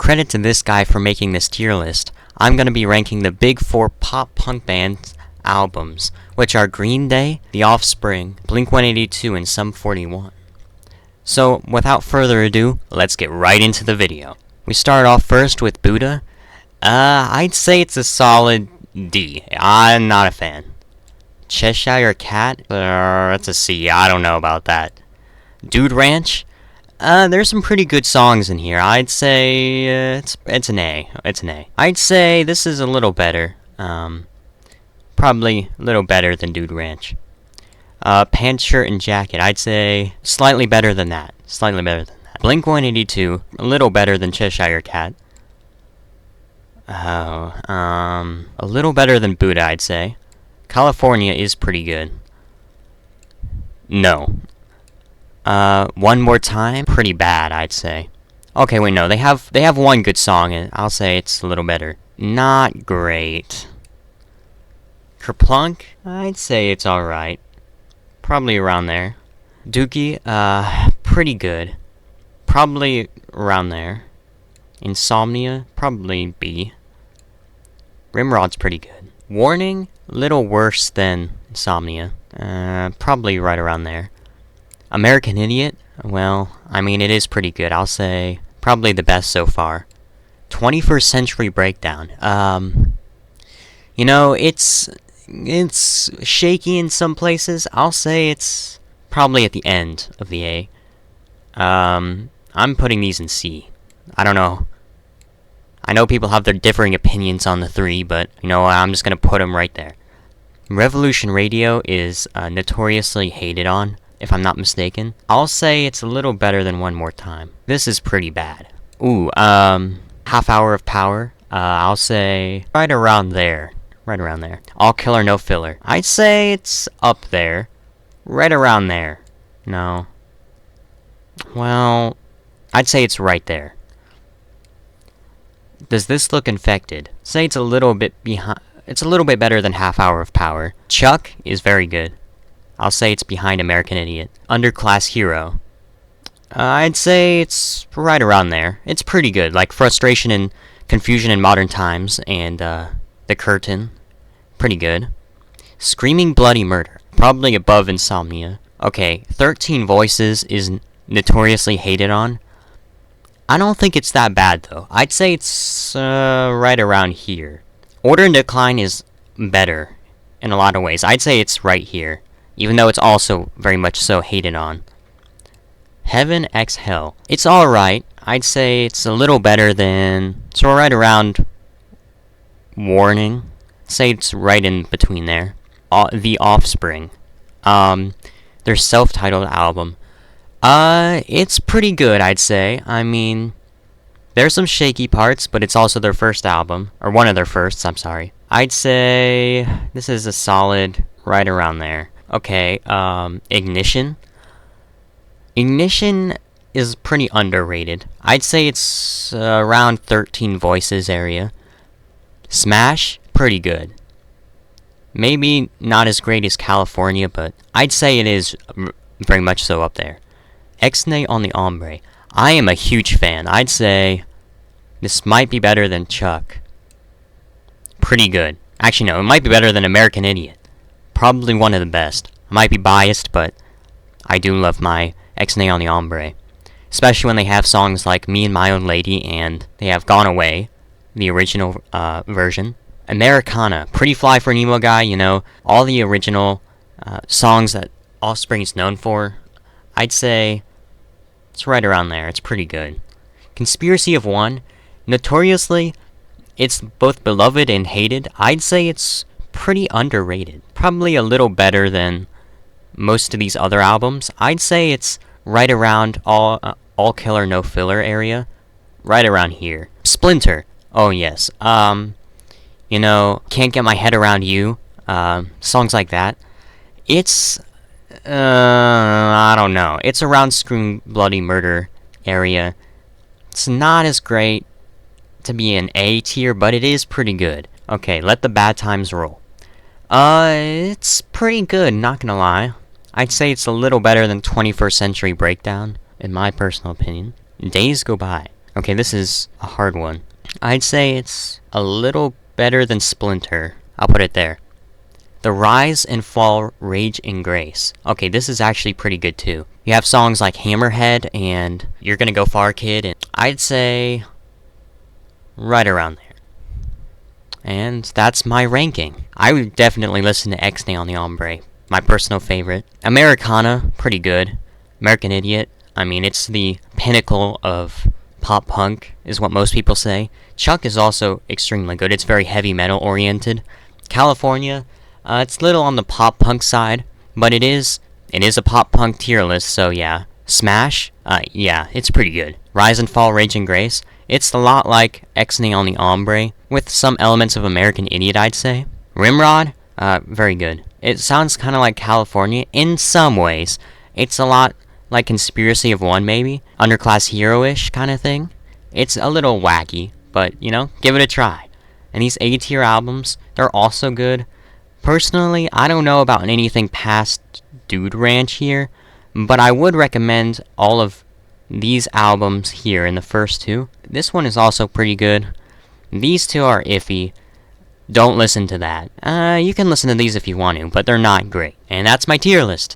credit to this guy for making this tier list. I'm gonna be ranking the big 4 pop punk bands albums, which are Green Day, The Offspring, Blink-182, and Sum 41. So, without further ado, let's get right into the video. We start off first with Buddha. I'd say it's a solid D. I'm not a fan. Cheshire Cat? That's a C. I don't know about that. Dude Ranch? There's some pretty good songs in here. I'd say it's an A. It's an A. I'd say this is a little better. Probably a little better than Dude Ranch. Pants, Shirt, and Jacket. I'd say slightly better than that. Slightly better than that. Blink-182. A little better than Cheshire Cat. A little better than Buddha, I'd say. California is pretty good. No. One More Time, pretty bad, I'd say. Okay, wait, no, they have one good song, and I'll say it's a little better. Not great. Kerplunk, I'd say it's alright. Probably around there. Dookie, pretty good. Probably around there. Insomnia, probably B. Rimrod's pretty good. Warning, little worse than Insomnia. Probably right around there. American Idiot, well, I mean, it is pretty good. I'll say probably the best so far. 21st Century Breakdown. You know, it's shaky in some places. I'll say it's probably at the end of the A. I'm putting these in C. I don't know. I know people have their differing opinions on the 3, but, you know, I'm just gonna put them right there. Revolution Radio is notoriously hated on, if I'm not mistaken. I'll say it's a little better than One More Time. This is pretty bad. Ooh, Half Hour of Power. I'll say right around there. Right around there. All Killer, No Filler. I'd say it's up there. Right around there. No. Well, I'd say it's right there. Does This Look Infected? Say it's a little bit behind. It's a little bit better than Half Hour of Power. Chuck is very good. I'll say it's behind American Idiot. Underclass Hero. I'd say it's right around there. It's pretty good. Like Frustration and Confusion in Modern Times and The Curtain. Pretty good. Screaming Bloody Murder. Probably above Insomnia. Okay, 13 Voices is notoriously hated on. I don't think it's that bad, though. I'd say it's right around here. Order and Decline is better in a lot of ways. I'd say it's right here, even though it's also very much so hated on. Heaven x Hell. It's alright. I'd say it's a little better than... So right around Warning. Say it's right in between there. The Offspring. Their self-titled album. It's pretty good, I'd say. I mean, there's some shaky parts, but it's also their first album. Or one of their firsts, I'm sorry. I'd say this is a solid right around there. Okay, Ignition. Ignition is pretty underrated. I'd say it's around 13 Voices area. Smash, pretty good. Maybe not as great as California, but I'd say it is very much so up there. X-Nay on the Ombre. I am a huge fan. I'd say this might be better than Chuck. Pretty good. Actually, no, it might be better than American Idiot. Probably one of the best. I might be biased, but I do love my X-Nay on the Ombre. Especially when they have songs like Me and My Own Lady, and they have Gone Away, the original version. Americana. Pretty fly for an emo guy, you know. All the original songs that Offspring is known for. I'd say it's right around there. It's pretty good. Conspiracy of One. Notoriously, it's both beloved and hated. I'd say it's pretty underrated. Probably a little better than most of these other albums. I'd say it's right around all Killer, No Filler area. Right around here. Splinter. Oh, yes. You know, Can't Get My Head Around You. Songs like that. It's... I don't know. It's around Scream Bloody Murder area. It's not as great to be an A tier, but it is pretty good. Okay, Let the Bad Times Roll. It's pretty good, not gonna lie. I'd say it's a little better than 21st Century Breakdown, in my personal opinion. Days Go By. Okay, this is a hard one. I'd say it's a little better than Splinter. I'll put it there. The Rise and Fall, Rage and Grace. Okay, this is actually pretty good too. You have songs like Hammerhead and You're Gonna Go Far Kid, and I'd say right around there. And that's my ranking. I would definitely listen to Xnay on the Ombre, my personal favorite. Americana, pretty good. American Idiot, I mean, it's the pinnacle of pop punk, is what most people say. Chuck is also extremely good. It's very heavy metal oriented. California, it's little on the pop punk side, but it is a pop punk tier list, so yeah. Smash, yeah, it's pretty good. Rise and Fall, Rage and Grace, it's a lot like Xnay on the Ombre, with some elements of American Idiot, I'd say. Rimrod, very good. It sounds kind of like California in some ways. It's a lot like Conspiracy of One, maybe. Underclass Hero-ish kind of thing. It's a little wacky, but, you know, give it a try. And these A-tier albums, they're also good. Personally, I don't know about anything past Dude Ranch here, but I would recommend all of these albums here in the first two. This one is also pretty good. These two are iffy. Don't listen to that. You can listen to these if you want to, but they're not great. And that's my tier list.